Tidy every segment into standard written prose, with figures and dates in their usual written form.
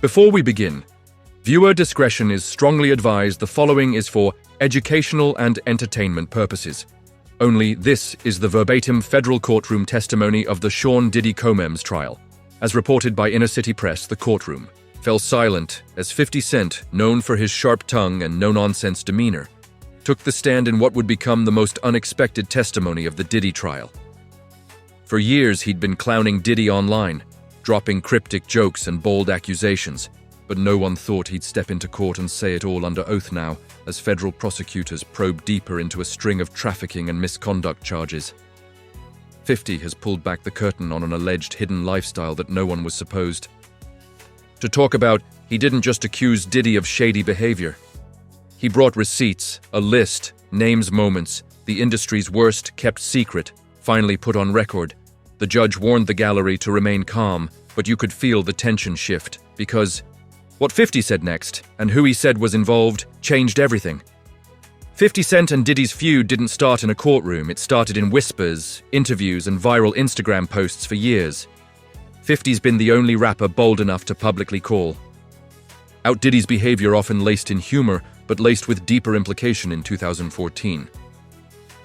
Before we begin, viewer discretion is strongly advised. The following is for educational and entertainment purposes. Only this is the verbatim federal courtroom testimony of the Sean Diddy Combs trial. As reported by Inner City Press, the courtroom fell silent as 50 Cent, known for his sharp tongue and no-nonsense demeanor, took the stand in what would become the most unexpected testimony of the Diddy trial. For years, he'd been clowning Diddy online, dropping cryptic jokes and bold accusations, but no one thought he'd step into court and say it all under oath now, as federal prosecutors probe deeper into a string of trafficking and misconduct charges. 50 has pulled back the curtain on an alleged hidden lifestyle that no one was supposed to talk about. He didn't just accuse Diddy of shady behavior. He brought receipts, a list, names, moments, the industry's worst kept secret, finally put on record. The judge warned the gallery to remain calm, but you could feel the tension shift, because what 50 said next, and who he said was involved, changed everything. 50 Cent and Diddy's feud didn't start in a courtroom. It started in whispers, interviews, and viral Instagram posts for years. 50's been the only rapper bold enough to publicly call out Diddy's behavior, often laced in humor, but laced with deeper implication. In 2014,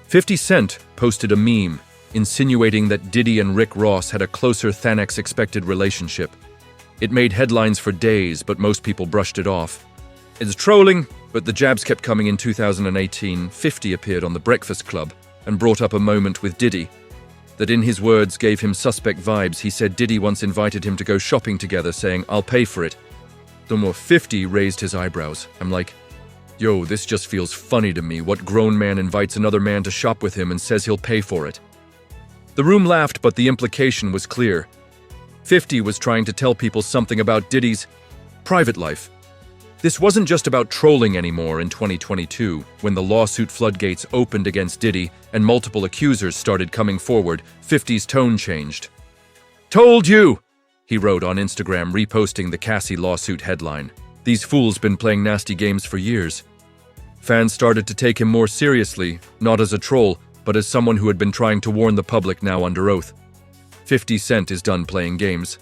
50 Cent posted a meme insinuating that Diddy and Rick Ross had a closer than expected relationship. It made headlines for days, but most people brushed it off. It's trolling, but the jabs kept coming. In 2018, 50 appeared on The Breakfast Club and brought up a moment with Diddy that, in his words, gave him suspect vibes. He said Diddy once invited him to go shopping together, saying, "I'll pay for it." The more 50 raised his eyebrows. I'm like, yo, this just feels funny to me. What grown man invites another man to shop with him and says he'll pay for it? The room laughed, but the implication was clear. 50 was trying to tell people something about Diddy's private life. This wasn't just about trolling anymore. In 2022, when the lawsuit floodgates opened against Diddy and multiple accusers started coming forward, 50's tone changed. "Told you," he wrote on Instagram, reposting the Cassie lawsuit headline. "These fools been playing nasty games for years." Fans started to take him more seriously, not as a troll, but as someone who had been trying to warn the public, now under oath. 50 Cent is done playing games.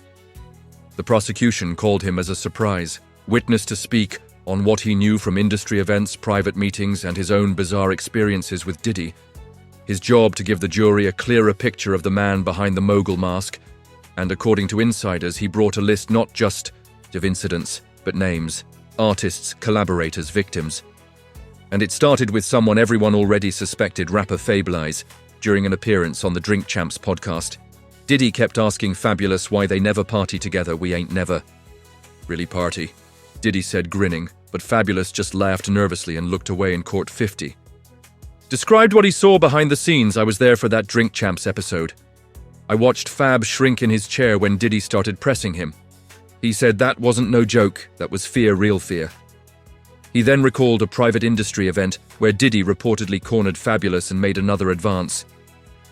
The prosecution called him as a surprise witness to speak on what he knew from industry events, private meetings, and his own bizarre experiences with Diddy. His job to give the jury a clearer picture of the man behind the mogul mask, and according to insiders, he brought a list not just of incidents, but names, artists, collaborators, victims. And it started with someone everyone already suspected, rapper Fabulous. During an appearance on the Drink Champs podcast, Diddy kept asking Fabulous why they never party together. "We ain't never really party," Diddy said, grinning, but Fabulous just laughed nervously and looked away in court. 50 described what he saw behind the scenes. "I was there for that Drink Champs episode. I watched Fab shrink in his chair when Diddy started pressing him. He said that wasn't no joke, that was fear, real fear." He then recalled a private industry event where Diddy reportedly cornered Fabulous and made another advance.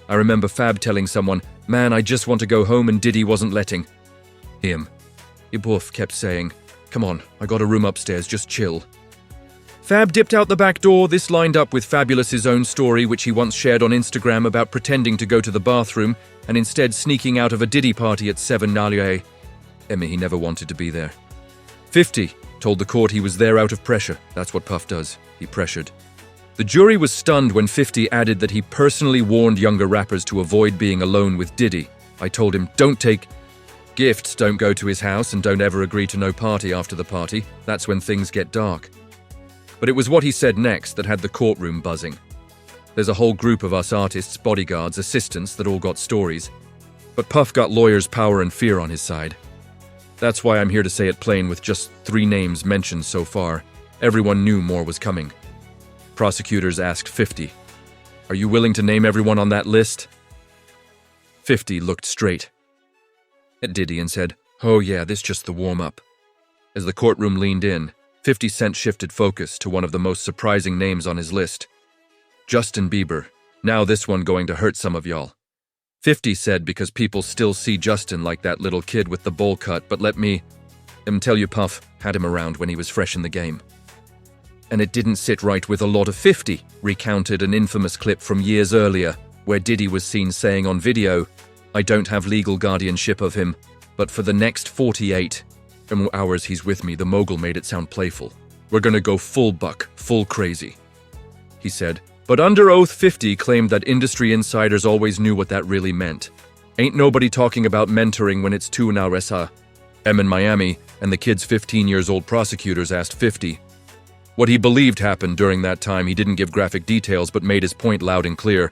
"I remember Fab telling someone, 'Man, I just want to go home,' and Diddy wasn't letting him. Ibuff kept saying, 'Come on, I got a room upstairs, just chill.' Fab dipped out the back door." This lined up with Fabulous's own story, which he once shared on Instagram, about pretending to go to the bathroom and instead sneaking out of a Diddy party at 7 Nalia. He never wanted to be there. 50 told the court he was there out of pressure. That's what Puff does. He pressured. The jury was stunned when 50 added that he personally warned younger rappers to avoid being alone with Diddy. "I told him, don't take gifts, don't go to his house, and don't ever agree to no party after the party. That's when things get dark." But it was what he said next that had the courtroom buzzing. There's a whole group of us artists, bodyguards, assistants that all got stories. But Puff got lawyers, power, and fear on his side. That's why I'm here to say it plain. With just 3 names mentioned so far, everyone knew more was coming. Prosecutors asked 50, "Are you willing to name everyone on that list?" 50 looked straight at Diddy and said, "Oh yeah, this just the warm-up." As the courtroom leaned in, 50 Cent shifted focus to one of the most surprising names on his list. Justin Bieber. "Now this one going to hurt some of y'all," 50 said, "because people still see Justin like that little kid with the bowl cut, but let me tell you, Puff had him around when he was fresh in the game. And it didn't sit right with a lot of." 50 recounted an infamous clip from years earlier where Diddy was seen saying on video, "I don't have legal guardianship of him, but for the next 48 Hours he's with me, the mogul made it sound playful. We're gonna go full buck, full crazy, he said. But under oath 50 claimed that industry insiders always knew what that really meant. Ain't nobody talking about mentoring when it's two now resa. In Miami, and the kid's 15 years old prosecutors asked 50 what he believed happened during that time. He didn't give graphic details but made his point loud and clear.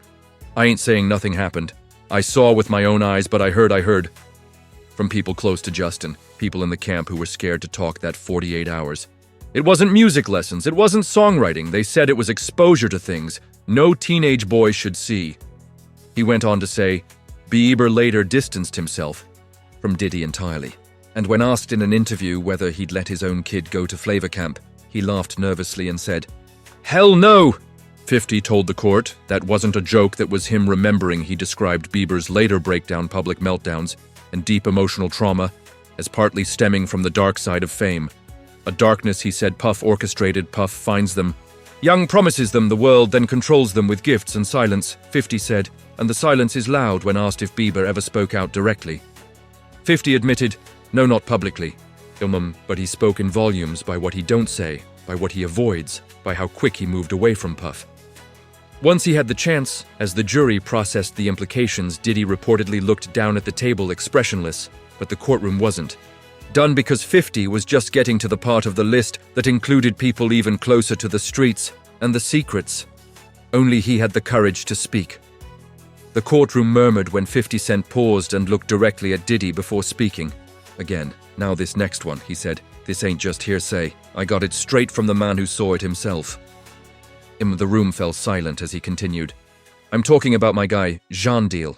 I ain't saying nothing happened. I saw with my own eyes, but I heard. From people close to Justin, people in the camp who were scared to talk that 48 hours. It wasn't music lessons, it wasn't songwriting. They said it was exposure to things no teenage boy should see. He went on to say, Bieber later distanced himself from Diddy entirely. And when asked in an interview whether he'd let his own kid go to Flavor Camp, he laughed nervously and said, "Hell no!" 50 told the court that wasn't a joke, that was him remembering. He described Bieber's later breakdown, public meltdowns, and deep emotional trauma as partly stemming from the dark side of fame. A darkness, he said, Puff orchestrated. Puff finds them. Young promises them the world, then controls them with gifts and silence, 50 said, and the silence is loud when asked if Bieber ever spoke out directly. 50 admitted, no, not publicly. But he spoke in volumes by what he don't say, by what he avoids, by how quick he moved away from Puff. Once he had the chance, as the jury processed the implications, Diddy reportedly looked down at the table expressionless, but the courtroom wasn't. Done because 50 was just getting to the part of the list that included people even closer to the streets and the secrets. Only he had the courage to speak. The courtroom murmured when 50 Cent paused and looked directly at Diddy before speaking. Again, now this next one, he said. This ain't just hearsay. I got it straight from the man who saw it himself. The room fell silent as he continued. I'm talking about my guy, Jean Deal.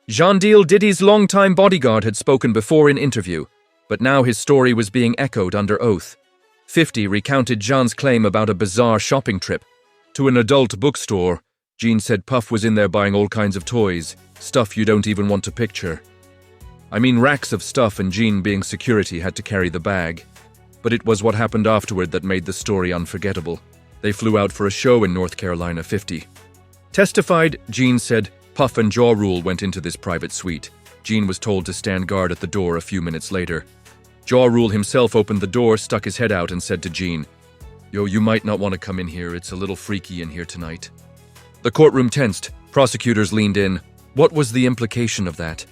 Jean Deal, Diddy's longtime bodyguard, had spoken before in interview, but now his story was being echoed under oath. 50 recounted Jean's claim about a bizarre shopping trip to an adult bookstore. Jean said Puff was in there buying all kinds of toys, stuff you don't even want to picture. I mean, racks of stuff, and Jean, being security, had to carry the bag. But it was what happened afterward that made the story unforgettable. They flew out for a show in North Carolina. 50 testified. Jean said Puff and Ja Rule went into this private suite. Jean was told to stand guard at the door a few minutes later. Ja Rule himself opened the door, stuck his head out, and said to Jean, "Yo, you might not want to come in here. It's a little freaky in here tonight." The courtroom tensed. Prosecutors leaned in. What was the implication of that?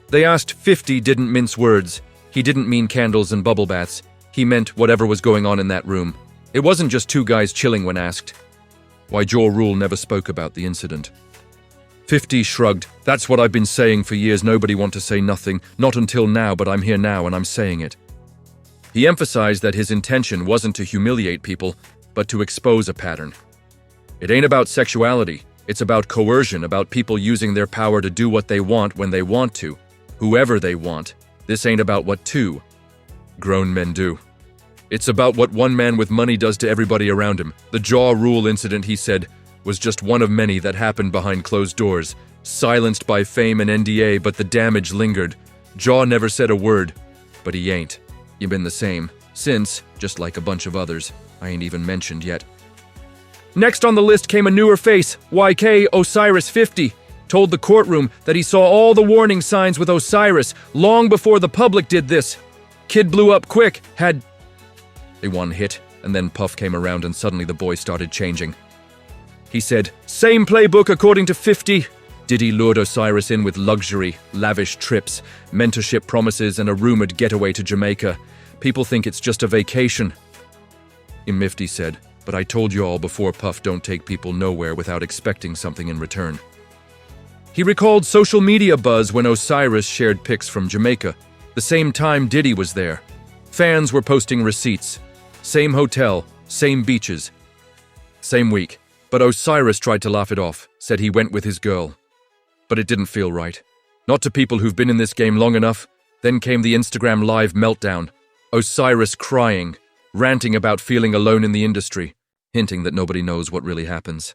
They asked. 50 didn't mince words. He didn't mean candles and bubble baths. He meant whatever was going on in that room. It wasn't just two guys chilling when asked why Ja Rule never spoke about the incident. 50 shrugged. That's what I've been saying for years. Nobody want to say nothing. Not until now, but I'm here now and I'm saying it. He emphasized that his intention wasn't to humiliate people, but to expose a pattern. It ain't about sexuality. It's about coercion, about people using their power to do what they want when they want to, whoever they want. This ain't about what two grown men do. It's about what one man with money does to everybody around him. The Ja Rule incident, he said, was just one of many that happened behind closed doors, silenced by fame and NDA, but the damage lingered. Ja never said a word, but he ain't. You've been the same since, just like a bunch of others I ain't even mentioned yet. Next on the list came a newer face. YK Osiris 50 told the courtroom that he saw all the warning signs with Osiris long before the public did this. Kid blew up quick, had one hit, and then Puff came around and suddenly the boy started changing. He said, same playbook according to 50. Diddy lured Osiris in with luxury, lavish trips, mentorship promises, and a rumored getaway to Jamaica. People think it's just a vacation. 50 said, but I told you all before, Puff don't take people nowhere without expecting something in return. He recalled social media buzz when Osiris shared pics from Jamaica. The same time Diddy was there. Fans were posting receipts. Same hotel, same beaches, same week. But Osiris tried to laugh it off, said he went with his girl. But it didn't feel right. Not to people who've been in this game long enough. Then came the Instagram Live meltdown. Osiris crying, ranting about feeling alone in the industry, hinting that nobody knows what really happens.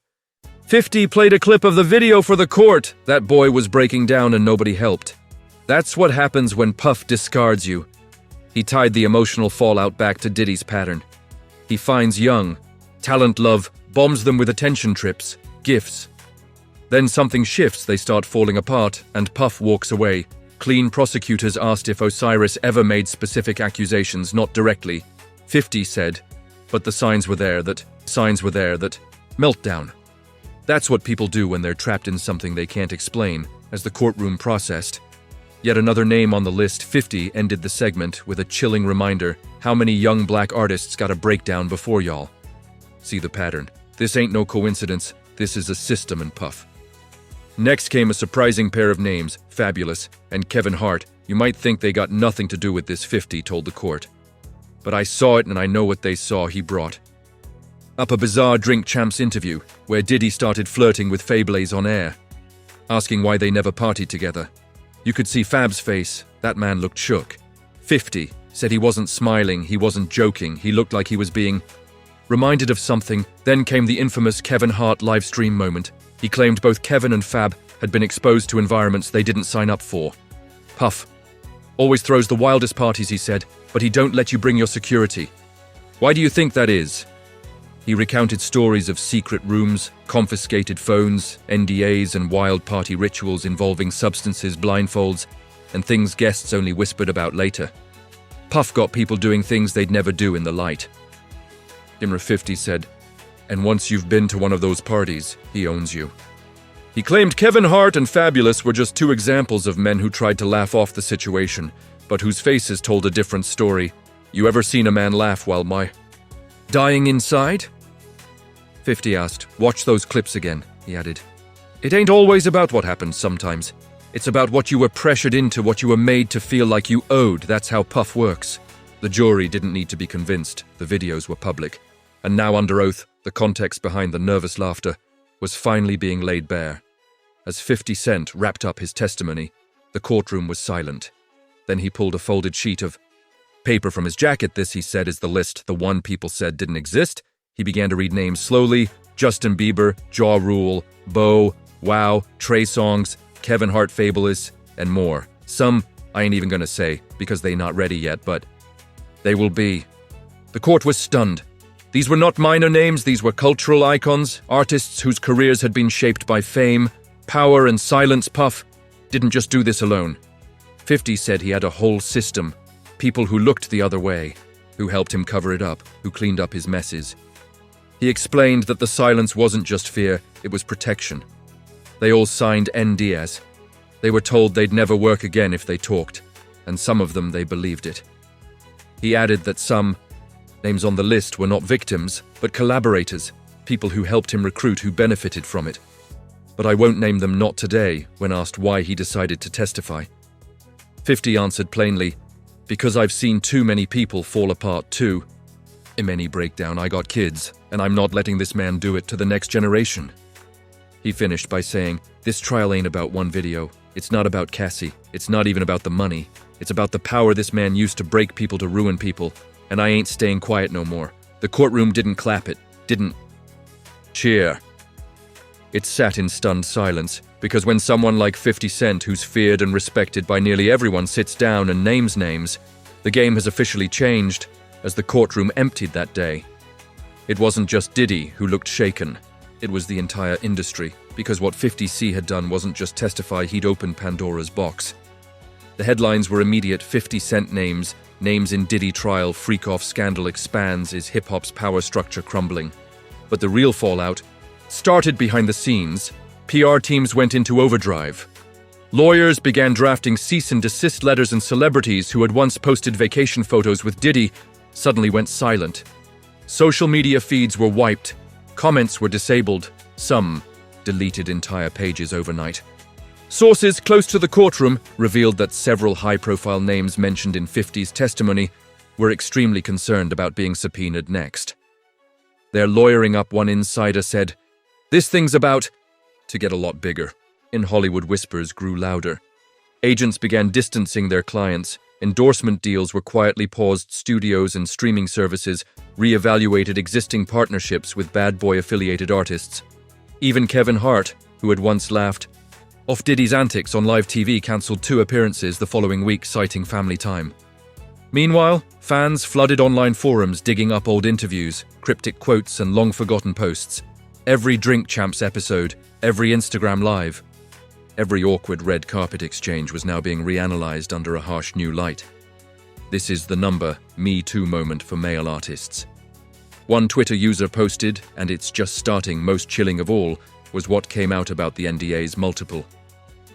50 played a clip of the video for the court. That boy was breaking down and nobody helped. That's what happens when Puff discards you. He tied the emotional fallout back to Diddy's pattern. He finds young, talent love, bombs them with attention trips, gifts. Then something shifts, they start falling apart, and Puff walks away. Clean prosecutors asked if Osiris ever made specific accusations, not directly. 50 said, but the signs were there that meltdown. That's what people do when they're trapped in something they can't explain, as the courtroom processed. Yet another name on the list, 50, ended the segment with a chilling reminder how many young black artists got a breakdown before y'all. See the pattern. This ain't no coincidence. This is a system and Puff. Next came a surprising pair of names, Fabulous and Kevin Hart. You might think they got nothing to do with this, 50 told the court. But I saw it and I know what they saw. He brought up a bizarre Drink Champs interview where Diddy started flirting with Fabulous on air, asking why they never partied together. You could see Fab's face. That man looked shook. 50 said he wasn't smiling, he wasn't joking, he looked like he was being reminded of something. Then came the infamous Kevin Hart livestream moment. He claimed both Kevin and Fab had been exposed to environments they didn't sign up for. Puff always throws the wildest parties, he said, but he don't let you bring your security. Why do you think that is? He recounted stories of secret rooms, confiscated phones, NDAs, and wild party rituals involving substances, blindfolds, and things guests only whispered about later. Puff got people doing things they'd never do in the light. Imra 50 said, and once you've been to one of those parties, he owns you. He claimed Kevin Hart and Fabulous were just two examples of men who tried to laugh off the situation, but whose faces told a different story. You ever seen a man laugh while dying inside? 50 asked. Watch those clips again, he added. It ain't always about what happens sometimes. It's about what you were pressured into, what you were made to feel like you owed. That's how Puff works. The jury didn't need to be convinced. The videos were public. And now under oath, the context behind the nervous laughter was finally being laid bare. As 50 Cent wrapped up his testimony, the courtroom was silent. Then he pulled a folded sheet of paper from his jacket. This, he said, is the list, the one people said didn't exist. He began to read names slowly. Justin Bieber, Ja Rule, Bo, Wow, Trey Songz, Kevin Hart, Fabulous, and more. Some I ain't even gonna say because they not ready yet, but they will be. The court was stunned. These were not minor names, these were cultural icons, artists whose careers had been shaped by fame, power, and silence. Puff didn't just do this alone. 50 said he had a whole system, people who looked the other way, who helped him cover it up, who cleaned up his messes. He explained that the silence wasn't just fear, it was protection. They all signed NDAs. They were told they'd never work again if they talked, and some of them, they believed it. He added that some names on the list were not victims, but collaborators, people who helped him recruit, who benefited from it. But I won't name them, not today, when asked why he decided to testify. 50 answered plainly, because I've seen too many people fall apart too. In any breakdown, I got kids, and I'm not letting this man do it to the next generation. He finished by saying, this trial ain't about one video. It's not about Cassie. It's not even about the money. It's about the power this man used to break people, to ruin people. And I ain't staying quiet no more. The courtroom didn't clap, it didn't cheer. It sat in stunned silence, because when someone like 50 Cent, who's feared and respected by nearly everyone, sits down and names names, the game has officially changed, as the courtroom emptied that day. It wasn't just Diddy who looked shaken. It was the entire industry, because what 50C had done wasn't just testify, he'd opened Pandora's box. The headlines were immediate. 50 Cent names in Diddy trial, freak-off scandal expands, is hip-hop's power structure crumbling. But the real fallout started behind the scenes. PR teams went into overdrive. Lawyers began drafting cease and desist letters, and celebrities who had once posted vacation photos with Diddy suddenly went silent. Social media feeds were wiped. Comments were disabled. Some deleted entire pages overnight. Sources close to the courtroom revealed that several high-profile names mentioned in 50's testimony were extremely concerned about being subpoenaed next. They're lawyering up, one insider said. This thing's about to get a lot bigger. In Hollywood, whispers grew louder. Agents began distancing their clients. Endorsement deals were quietly paused. Studios and streaming services re-evaluated existing partnerships with bad boy-affiliated artists. Even Kevin Hart, who had once laughed off Diddy's antics on live TV, cancelled 2 appearances the following week, citing family time. Meanwhile, fans flooded online forums, digging up old interviews, cryptic quotes, and long-forgotten posts. Every Drink Champs episode, every Instagram live, Every awkward red carpet exchange was now being reanalyzed under a harsh new light. This is the Me Too moment for male artists. One Twitter user posted, and it's just starting, most chilling of all, was what came out about the NDA's multiple.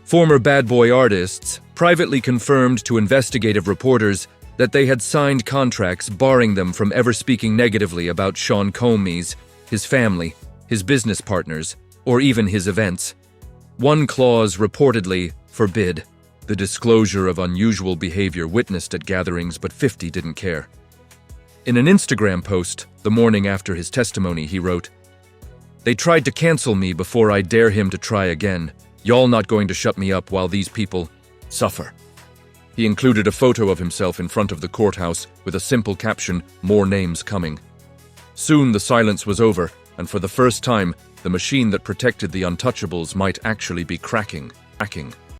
Former bad boy artists privately confirmed to investigative reporters that they had signed contracts barring them from ever speaking negatively about Sean Combs, his family, his business partners, or even his events. One clause reportedly forbid the disclosure of unusual behavior witnessed at gatherings, but 50 didn't care. In an Instagram post the morning after his testimony, he wrote, "They tried to cancel me before I dare him to try again. Y'all not going to shut me up while these people suffer." He included a photo of himself in front of the courthouse with a simple caption, "More names coming." Soon the silence was over, and for the first time, the machine that protected the untouchables might actually be cracking.